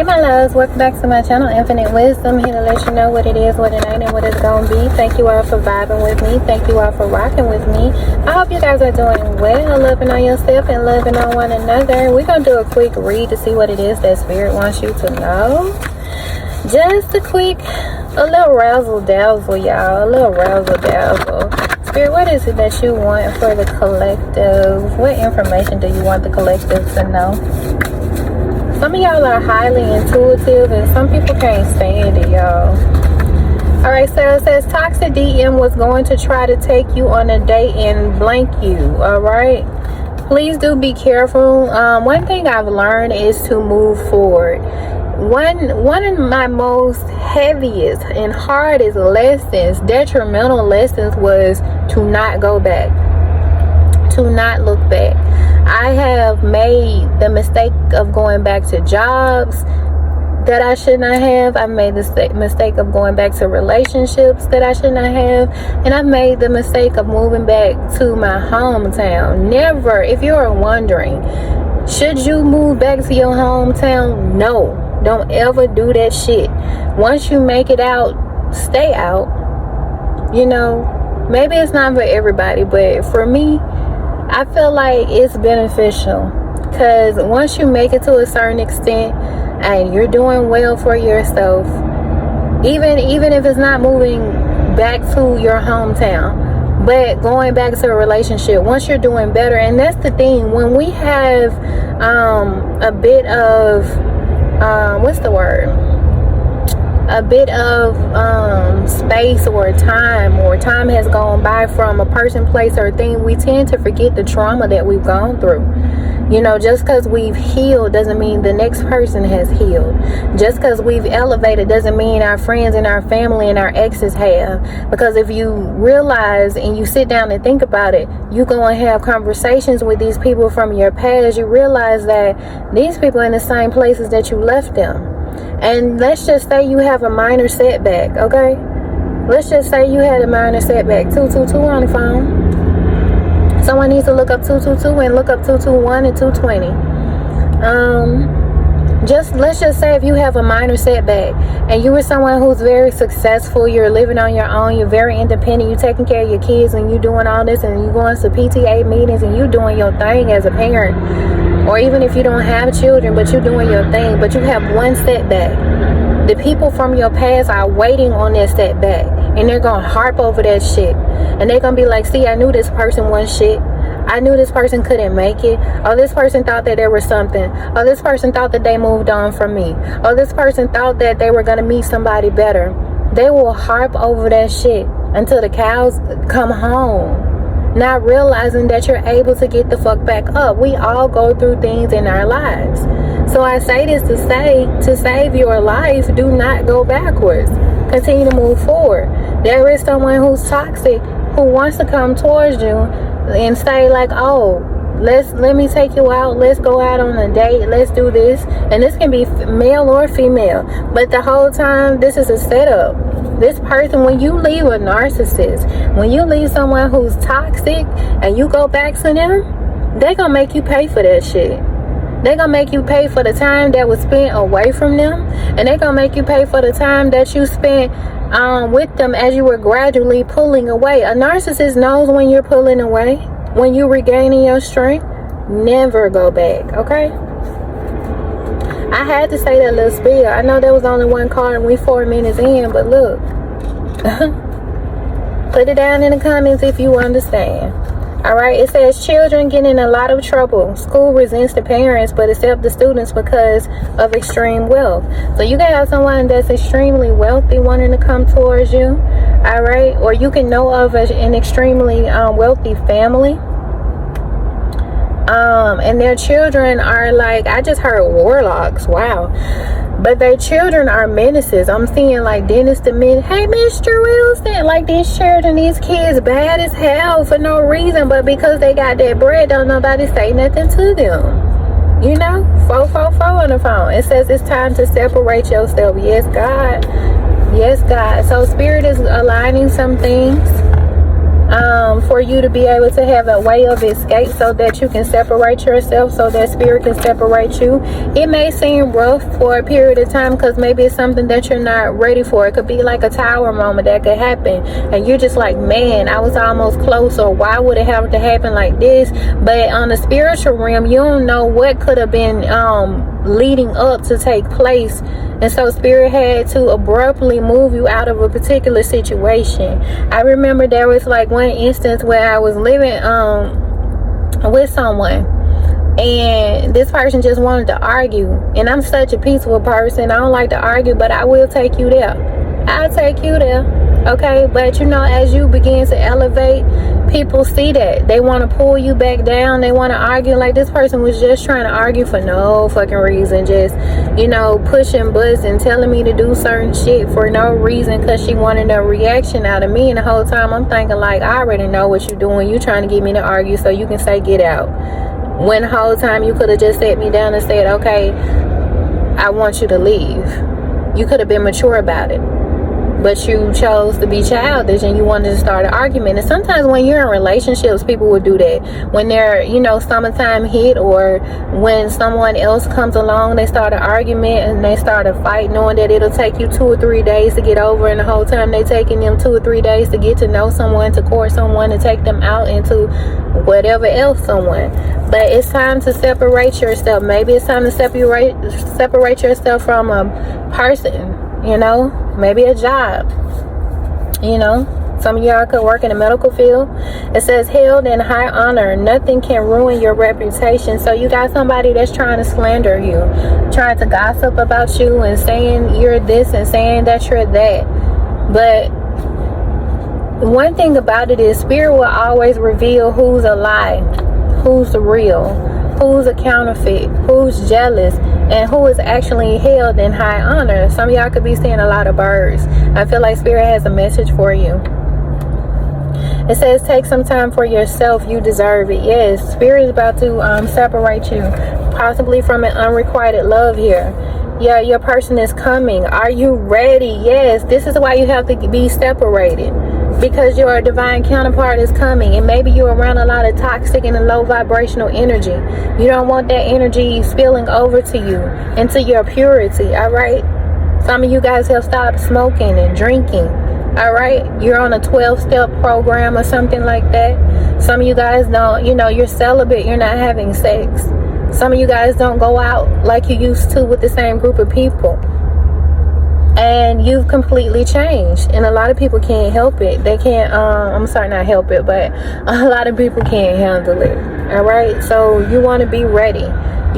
my loves, welcome back to my channel, Infinite Wisdom. Here to let you know what it is, what it ain't, and what it's gonna be. Thank you all for vibing with me. Thank you all for rocking with me. I hope you guys are doing well, loving on yourself and loving on one another. We're gonna do a quick read to see what it is that Spirit wants you to know. Just a little razzle dazzle, y'all. A little razzle dazzle. Spirit, what is it that you want for the collective? What information do you want the collective to know? Some of y'all are highly intuitive and some people can't stand it, y'all. Alright, so it says Toxic DM was going to try to take you on a date and blank you. Alright, please do be careful. One thing I've learned is to move forward. One of my most heaviest and hardest lessons, detrimental lessons, was to not go back, to not look back. I have made the mistake of going back to jobs that I should not have. I've made the mistake of going back to relationships that I should not have. And I've made the mistake of moving back to my hometown. Never, if you're wondering, should you move back to your hometown? No, don't ever do that shit. Once you make it out, stay out. You know, maybe it's not for everybody, but for me, I feel like it's beneficial, because once you make it to a certain extent and you're doing well for yourself, even if it's not moving back to your hometown, but going back to a relationship, once you're doing better. And that's the thing, when we have a bit of a bit of space or time has gone by from a person, place, or thing, we tend to forget the trauma that we've gone through. You know, just because we've healed doesn't mean the next person has healed. Just because we've elevated doesn't mean our friends and our family and our exes have. Because if you realize and you sit down and think about it, you go and have conversations with these people from your past, you realize that these people are in the same places that you left them. And let's just say you have a minor setback, okay? Let's just say you had a minor setback. 222 on the phone. Someone needs to look up 222 and look up 221 and 220. Let's just say if you have a minor setback and you were someone who's very successful, you're living on your own, you're very independent, you're taking care of your kids and you're doing all this and you're going to PTA meetings and you're doing your thing as a parent. Or even if you don't have children, but you're doing your thing, but you have one setback. The people from your past are waiting on that setback. And they're going to harp over that shit. And they're going to be like, see, I knew this person was shit. I knew this person couldn't make it. Or this person thought that there was something. Or this person thought that they moved on from me. Or this person thought that they were going to meet somebody better. They will harp over that shit until the cows come home. Not realizing that you're able to get the fuck back up. We all go through things in our lives. So I say this to save your life, do not go backwards. Continue to move forward. There is someone who's toxic who wants to come towards you and say like, oh, let me take you out, let's go out on a date, let's do this. And this can be male or female, but the whole time this is a setup. This person, when you leave a narcissist, when you leave someone who's toxic and you go back to them, they're gonna make you pay for that shit. They're gonna make you pay for the time that was spent away from them, and they're gonna make you pay for the time that you spent with them as you were gradually pulling away. A narcissist knows when you're pulling away, when you're regaining your strength. Never go back, okay? I had to say that little spiel. I know there was only one card and we 4 minutes in, but look. Put it down in the comments if you understand. Alright, it says children get in a lot of trouble. School resents the parents but accept the students because of extreme wealth. So you can have someone that's extremely wealthy wanting to come towards you. Alright, or you can know of an extremely wealthy family. And their children are like, I just heard warlocks, wow. But their children are menaces. I'm seeing like Dennis the Menace. Hey, Mr. Wilson. Like these children, these kids bad as hell for no reason. But because they got that bread, don't nobody say nothing to them. You know, 444 on the phone. It says it's time to separate yourself. Yes, God. Yes, God. So Spirit is aligning some things. for you to be able to have a way of escape so that you can separate yourself, so that spirit can separate you. It may seem rough for a period of time because maybe it's something that you're not ready for. It could be like a tower moment that could happen and you're just like, man, I was almost close, or why would it have to happen like this? But on the spiritual realm, you don't know what could have been leading up to take place, and so spirit had to abruptly move you out of a particular situation. I remember there was like one instance where I was living with someone, and this person just wanted to argue, and I'm such a peaceful person. I don't like to argue, but I will take you there. I'll take you there, okay? But you know, as you begin to elevate, people see that. They want to pull you back down. They want to argue. Like, this person was just trying to argue for no fucking reason, just, you know, pushing butts and telling me to do certain shit for no reason because she wanted a reaction out of me. And the whole time I'm thinking, like, I already know what you're doing. You trying to get me to argue so you can say get out, when the whole time you could have just sat me down and said, okay, I want you to leave. You could have been mature about it. But you chose to be childish and you wanted to start an argument. And sometimes when you're in relationships, people will do that. When they're, you know, summertime hit, or when someone else comes along, they start an argument and they start a fight, knowing that it'll take you 2 or 3 days to get over. And the whole time they taking them 2 or 3 days to get to know someone, to court someone, to take them out into whatever else someone. But it's time to separate yourself. Maybe it's time to separate yourself from a person. You know, maybe a job. You know, some of y'all could work in the medical field. It says, held in high honor, nothing can ruin your reputation. So you got somebody that's trying to slander you, trying to gossip about you and saying you're this and saying that you're that. But one thing about it is, spirit will always reveal who's a lie, who's real, who's a counterfeit, who's jealous, and who is actually held in high honor. Some of y'all could be seeing a lot of birds. I feel like spirit has a message for you. It says, take some time for yourself. You deserve it. Yes, spirit is about to separate you, possibly from an unrequited love here. Yeah, your person is coming. Are you ready? Yes, this is why you have to be separated. Because your divine counterpart is coming, and maybe you're around a lot of toxic and low vibrational energy. You don't want that energy spilling over to you, into your purity, all right? Some of you guys have stopped smoking and drinking, all right? You're on a 12-step program or something like that. Some of you guys don't, you know, you're celibate, you're not having sex. Some of you guys don't go out like you used to with the same group of people. And you've completely changed, and a lot of people can't help it. They can't, I'm sorry, not help it, but a lot of people can't handle it, all right? So you want to be ready.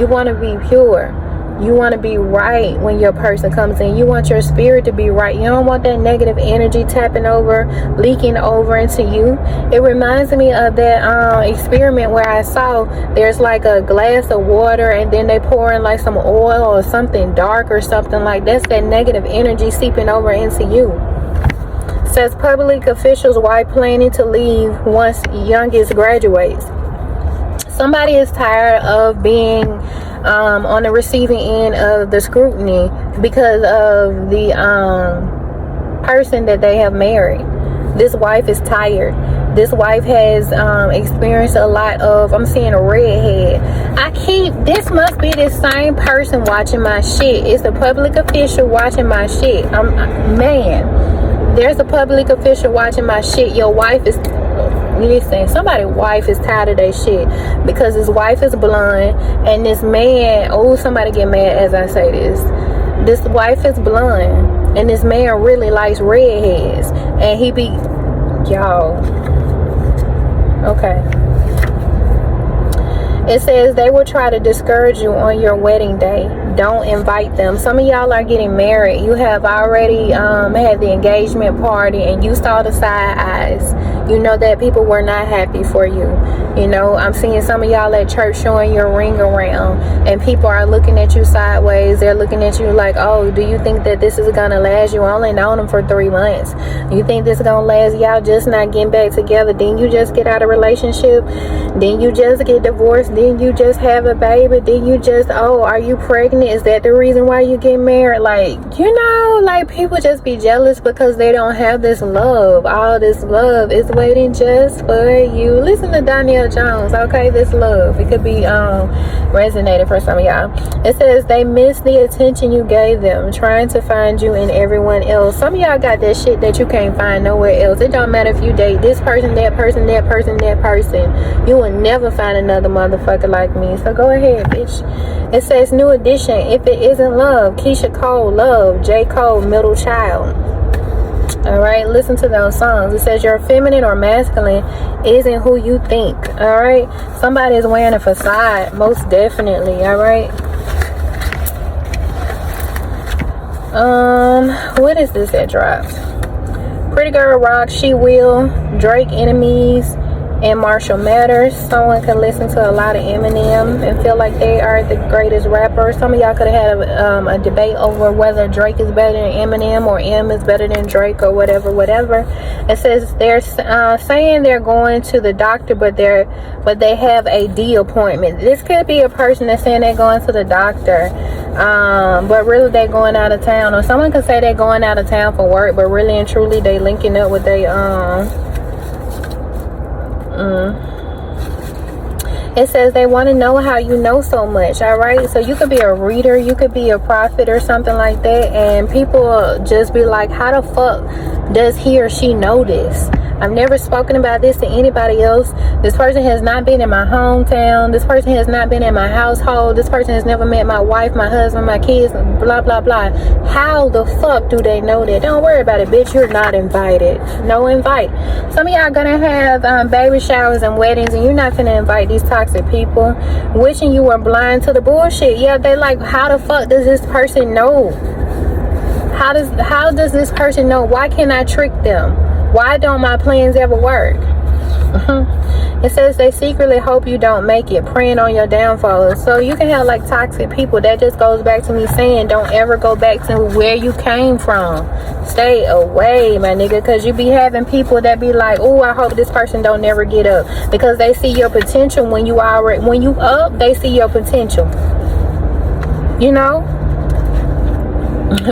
You want to be pure. You want to be right when your person comes in. You want your spirit to be right. You don't want that negative energy tapping over, leaking over into you. It reminds me of that experiment where I saw there's like a glass of water, and then they pour in like some oil or something dark or something like that. That's that negative energy seeping over into you. It says, public officials while planning to leave once youngest graduates. Somebody is tired of being on the receiving end of the scrutiny because of the person that they have married. This wife is tired. This wife has experienced a lot of, I'm seeing a redhead. This must be the same person watching my shit. It's a public official watching my shit. Man, there's a public official watching my shit. Your wife is, listen, somebody's wife is tired of their shit because his wife is blonde, and this man, oh, somebody get mad as I say this. This wife is blonde, and this man really likes redheads, and he be, y'all, okay. It says they will try to discourage you on your wedding day. Don't invite them. Some of y'all are getting married. You have already had the engagement party, and you saw the side eyes. You know that people were not happy for you. You know, I'm seeing some of y'all at church showing your ring around, and people are looking at you sideways. They're looking at you like, oh, do you think that this is gonna last? You only known them for 3 months. You think this is gonna last? Y'all just not getting back together. Then you just get out of relationship. Then you just get divorced. Then you just have a baby? Then you just, oh, are you pregnant? Is that the reason why you get married? Like, you know, like people just be jealous because they don't have this love. All this love is waiting just for you. Listen to Danielle Jones, okay? This love, it could be resonated for some of y'all. It says they miss the attention you gave them, trying to find you in everyone else. Some of y'all got that shit that you can't find nowhere else. It don't matter if you date this person, that person, that person, that person. You will never find another motherfucker like me. So go ahead, bitch. It says new edition. If it isn't love, Keisha Cole, love. J. Cole, middle child. All right, listen to those songs. It says you're feminine or masculine isn't who you think. All right, somebody is wearing a facade, most definitely. All right. What is this that dropped? Pretty Girl Rock, She Will, Drake, Enemies, and Marshall Mathers. Someone can listen to a lot of Eminem and feel like they are the greatest rapper. Some of y'all could have had a debate over whether Drake is better than Eminem or M is better than Drake or whatever. It says they're saying they're going to the doctor, but they have a D appointment. This could be a person that's saying they're going to the doctor, but really they're going out of town. Or someone could say they're going out of town for work, but really and truly they linking up with It says they want to know how you know so much. All right, so you could be a reader, you could be a prophet or something like that, and people just be like, how the fuck does he or she know this? I've never spoken about this to anybody else. This person has not been in my hometown. This person has not been in my household. This person has never met my wife, my husband, my kids, blah, blah, blah. How the fuck do they know that? Don't worry about it, bitch. You're not invited. No invite. Some of y'all gonna have baby showers and weddings, and you're not finna invite these toxic people wishing you were blind to the bullshit. Yeah, they like, how the fuck does this person know? How does this person know? Why can't I trick them? Why don't my plans ever work? It says they secretly hope you don't make it, praying on your downfall. So you can have like toxic people. That just goes back to me saying don't ever go back to where you came from. Stay away, my nigga, because you be having people that be like, oh, I hope this person don't never get up, because they see your potential. When you up, they see your potential, you know.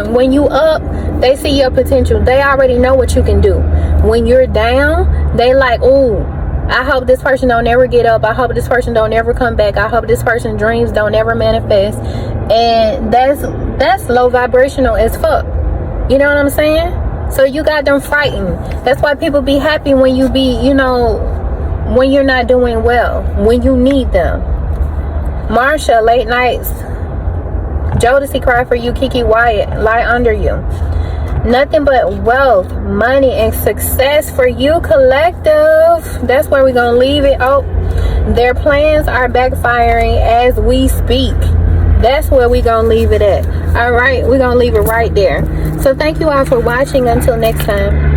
When you up, they see your potential. They already know what you can do. When you're down, they like, ooh, I hope this person don't ever get up. I hope this person don't ever come back. I hope this person's dreams don't ever manifest. And that's low vibrational as fuck. You know what I'm saying? So you got them fighting. That's why people be happy when you be, you know, when you're not doing well, when you need them. Marsha, late nights. Jodeci, cry for you. Kiki Wyatt, lie under you. Nothing but wealth, money, and success for you, collective. That's where we're gonna leave it. Oh, their plans are backfiring as we speak. That's where we're gonna leave it at. All right, we're gonna leave it right there. So thank you all for watching. Until next time.